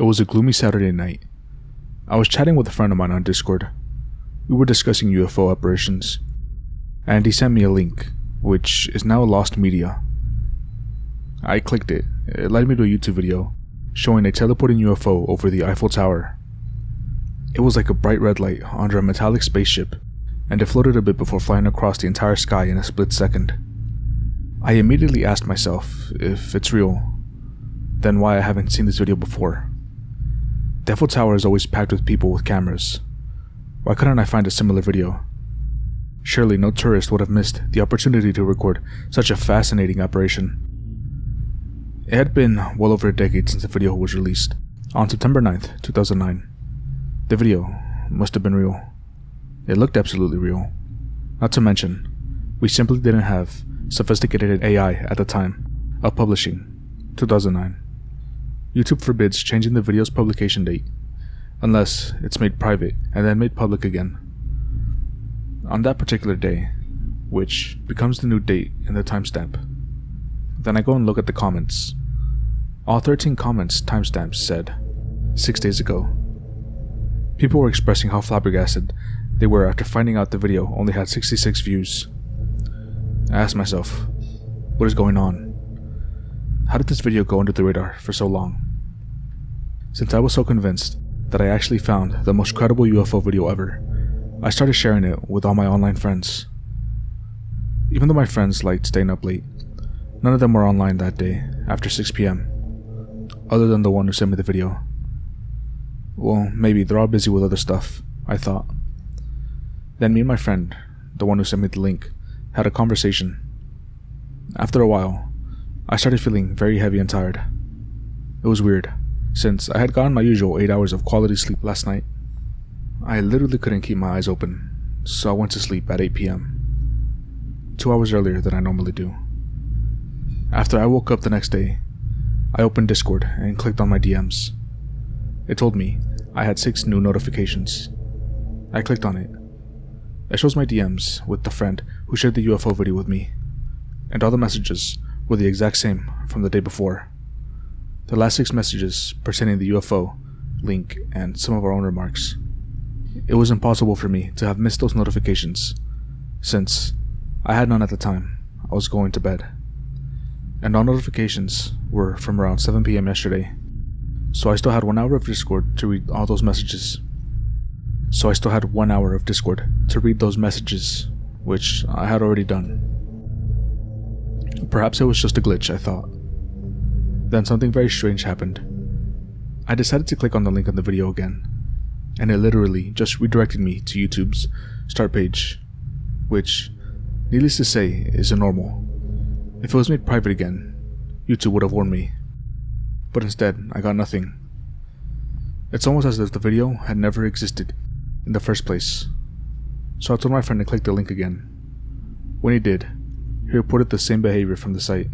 It was a gloomy Saturday night. I was chatting with a friend of mine on Discord. We were discussing UFO apparitions, and he sent me a link, which is now lost media. I clicked it. It led me to a YouTube video showing a teleporting UFO over the Eiffel Tower. It was like a bright red light under a metallic spaceship, and it floated a bit before flying across the entire sky in a split second. I immediately asked myself if it's real, then why I haven't seen this video before. The Eiffel Tower is always packed with people with cameras. Why couldn't I find a similar video? Surely no tourist would have missed the opportunity to record such a fascinating apparition. It had been well over a decade since the video was released, on September 9th, 2009. The video must have been real. It looked absolutely real. Not to mention, we simply didn't have sophisticated AI at the time of publishing, 2009. YouTube forbids changing the video's publication date, unless it's made private and then made public again. On that particular day, which becomes the new date in the timestamp, then I go and look at the comments. All 13 comments timestamps said 6 days ago. People were expressing how flabbergasted they were after finding out the video only had 66 views. I asked myself, what is going on? How did this video go under the radar for so long? Since I was so convinced that I actually found the most credible UFO video ever, I started sharing it with all my online friends. Even though my friends liked staying up late, none of them were online that day after 6 p.m, other than the one who sent me the video. Well, maybe they're all busy with other stuff, I thought. Then me and my friend, the one who sent me the link, had a conversation. After a while, I started feeling very heavy and tired. It was weird, since I had gotten my usual 8 hours of quality sleep last night. I literally couldn't keep my eyes open, so I went to sleep at 8 p.m, 2 hours earlier than I normally do. After I woke up the next day, I opened Discord and clicked on my DMs. It told me I had 6 new notifications. I clicked on it. It shows my DMs with the friend who shared the UFO video with me, and all the messages were the exact same from the day before. The last 6 messages pertaining to the UFO, link, and some of our own remarks. It was impossible for me to have missed those notifications, since I had none at the time I was going to bed. And all notifications were from around 7 p.m. yesterday, so I still had 1 hour of Discord to read all those messages. Which I had already done. Perhaps it was just a glitch, I thought. Then something very strange happened. I decided to click on the link in the video again, and it literally just redirected me to YouTube's start page, which, needless to say, is normal. If it was made private again, YouTube would have warned me. But instead, I got nothing. It's almost as if the video had never existed in the first place. So I told my friend to click the link again. When he did, he reported the same behavior from the site.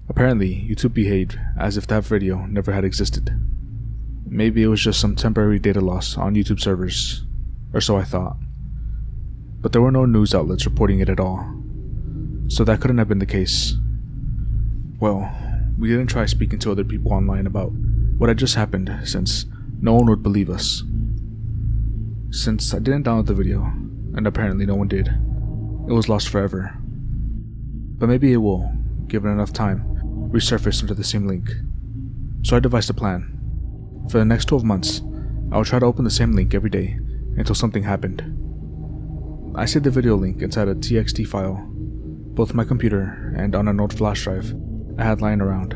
Apparently, YouTube behaved as if that video never had existed. Maybe it was just some temporary data loss on YouTube servers, or so I thought. But there were no news outlets reporting it at all, so that couldn't have been the case. Well, we didn't try speaking to other people online about what had just happened, since no one would believe us. Since I didn't download the video, and apparently no one did, it was lost forever. But maybe it will, given enough time, resurface under the same link. So I devised a plan. For the next 12 months, I would try to open the same link every day until something happened. I saved the video link inside a TXT file, both my computer and on an old flash drive I had lying around.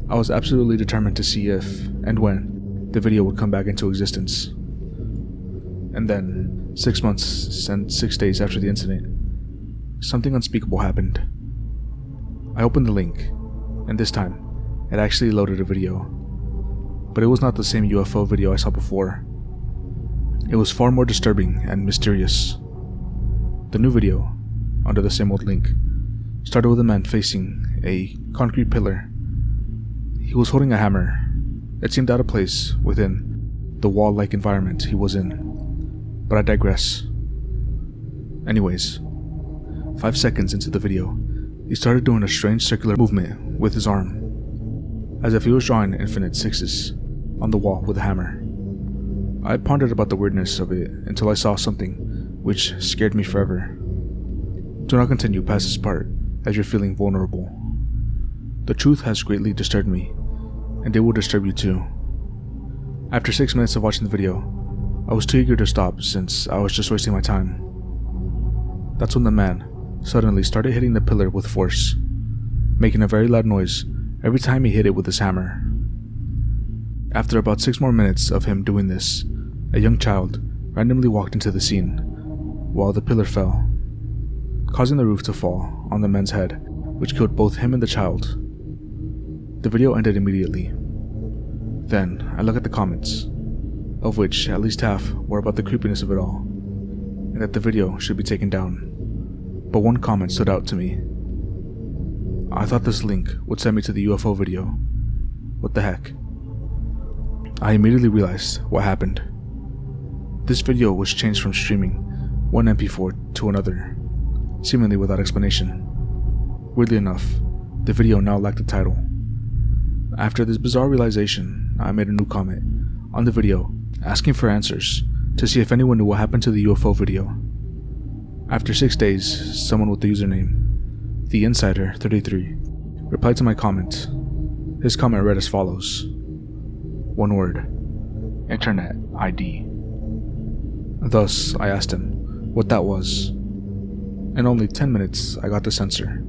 I was absolutely determined to see if, and when, the video would come back into existence. And then, 6 months and 6 days after the incident, something unspeakable happened. I opened the link, and this time, it actually loaded a video. But it was not the same UFO video I saw before. It was far more disturbing and mysterious. The new video, under the same old link, started with a man facing a concrete pillar. He was holding a hammer. It seemed out of place within the wall-like environment he was in. But I digress. Anyways, 5 seconds into the video, he started doing a strange circular movement with his arm. as if he was drawing infinite sixes on the wall with a hammer. I pondered about the weirdness of it until I saw something which scared me forever. Do not continue past this part as you're feeling vulnerable. The truth has greatly disturbed me, and it will disturb you too. After 6 minutes of watching the video, I was too eager to stop since I was just wasting my time. That's when the man suddenly started hitting the pillar with force, making a very loud noise every time he hit it with his hammer. After about 6 more minutes of him doing this, a young child randomly walked into the scene while the pillar fell, causing the roof to fall on the man's head, which killed both him and the child. The video ended immediately. Then I look at the comments, of which at least half were about the creepiness of it all, and that the video should be taken down. But one comment stood out to me. I thought this link would send me to the UFO video. What the heck? I immediately realized what happened. This video was changed from streaming one MP4 to another, seemingly without explanation. Weirdly enough, the video now lacked a title. After this bizarre realization, I made a new comment on the video asking for answers to see if anyone knew what happened to the UFO video. After 6 days, someone with the username TheInsider33 replied to my comment. His comment read as follows: one word, Internet ID. Thus, I asked him what that was. In only 10 minutes, I got this answer.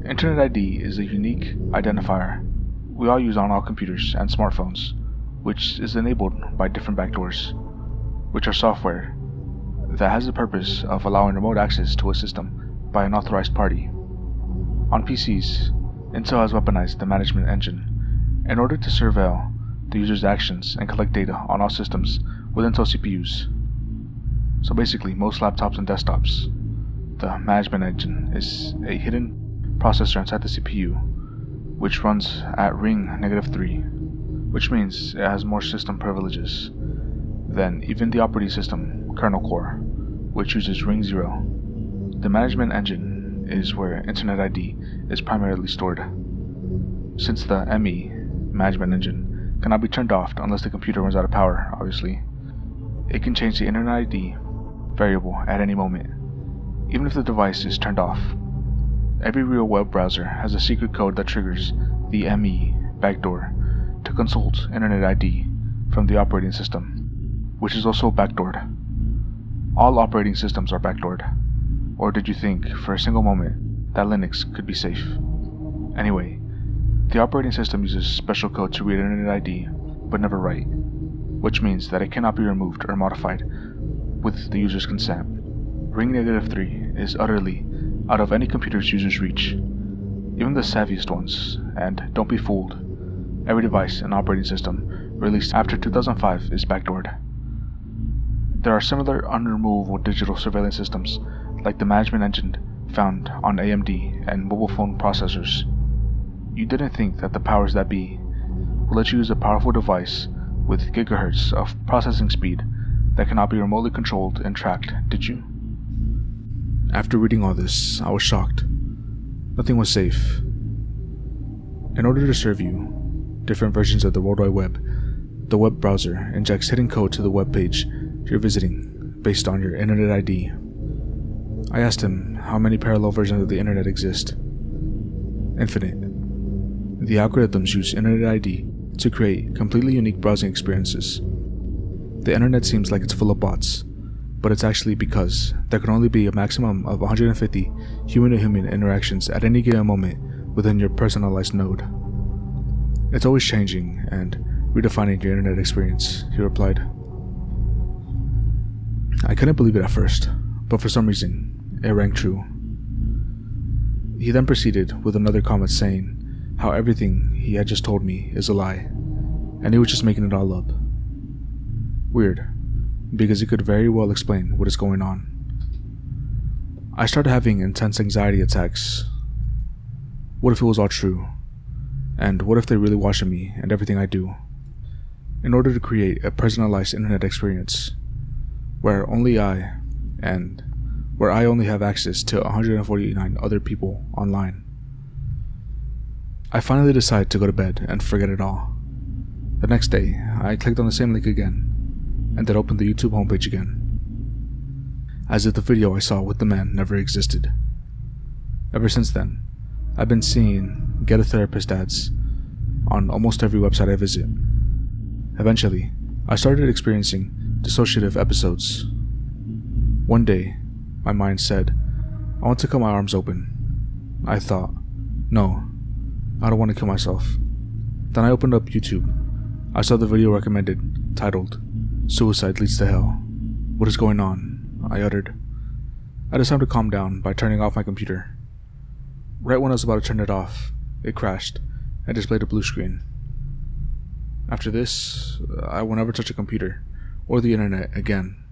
Internet ID is a unique identifier we all use on all computers and smartphones, which is enabled by different backdoors, which are software that has the purpose of allowing remote access to a system by an authorized party. On PCs, Intel has weaponized the management engine in order to surveil the user's actions and collect data on all systems with Intel CPUs. So basically, most laptops and desktops, the management engine is a hidden processor inside the CPU, which runs at ring -3, which means it has more system privileges than even the operating system kernel core, which uses ring 0. The management engine is where Internet ID is primarily stored. Since the ME management engine cannot be turned off unless the computer runs out of power, obviously, it can change the Internet ID variable at any moment, even if the device is turned off. Every real web browser has a secret code that triggers the ME backdoor to consult Internet ID from the operating system, which is also backdoored. All operating systems are backdoored. Or did you think for a single moment that Linux could be safe? Anyway, the operating system uses special code to read Internet ID, but never write, which means that it cannot be removed or modified with the user's consent. Ring -3 is utterly out of any computer's user's reach, even the savviest ones, and don't be fooled, every device and operating system released after 2005 is backdoored. There are similar unremovable digital surveillance systems like the management engine found on AMD and mobile phone processors. You didn't think that the powers that be will let you use a powerful device with gigahertz of processing speed that cannot be remotely controlled and tracked, did you? After reading all this, I was shocked. Nothing was safe. In order to serve you different versions of the World Wide Web, the web browser injects hidden code to the web page you're visiting based on your Internet ID. I asked him how many parallel versions of the Internet exist. Infinite. The algorithms use Internet ID to create completely unique browsing experiences. The Internet seems like it's full of bots, but it's actually because there can only be a maximum of 150 human-to-human interactions at any given moment within your personalized node. It's always changing and redefining your internet experience, he replied. I couldn't believe it at first, but for some reason, it rang true. He then proceeded with another comment saying how everything he had just told me is a lie, and he was just making it all up. Weird, because he could very well explain what is going on. I started having intense anxiety attacks. What if it was all true? And what if they're really watching me and everything I do, in order to create a personalized internet experience, where only I only have access to 149 other people online? I finally decided to go to bed and forget it all. The next day, I clicked on the same link again, and then opened the YouTube homepage again, as if the video I saw with the man never existed. Ever since then, I've been seeing Get a Therapist ads on almost every website I visit. Eventually, I started experiencing dissociative episodes. One day, my mind said, I want to cut my arms open. I thought, no, I don't want to kill myself. Then I opened up YouTube. I saw the video recommended, titled, Suicide Leads to Hell. What is going on? I uttered. I decided to calm down by turning off my computer. Right when I was about to turn it off, it crashed and displayed a blue screen. After this, I will never touch a computer or the internet again.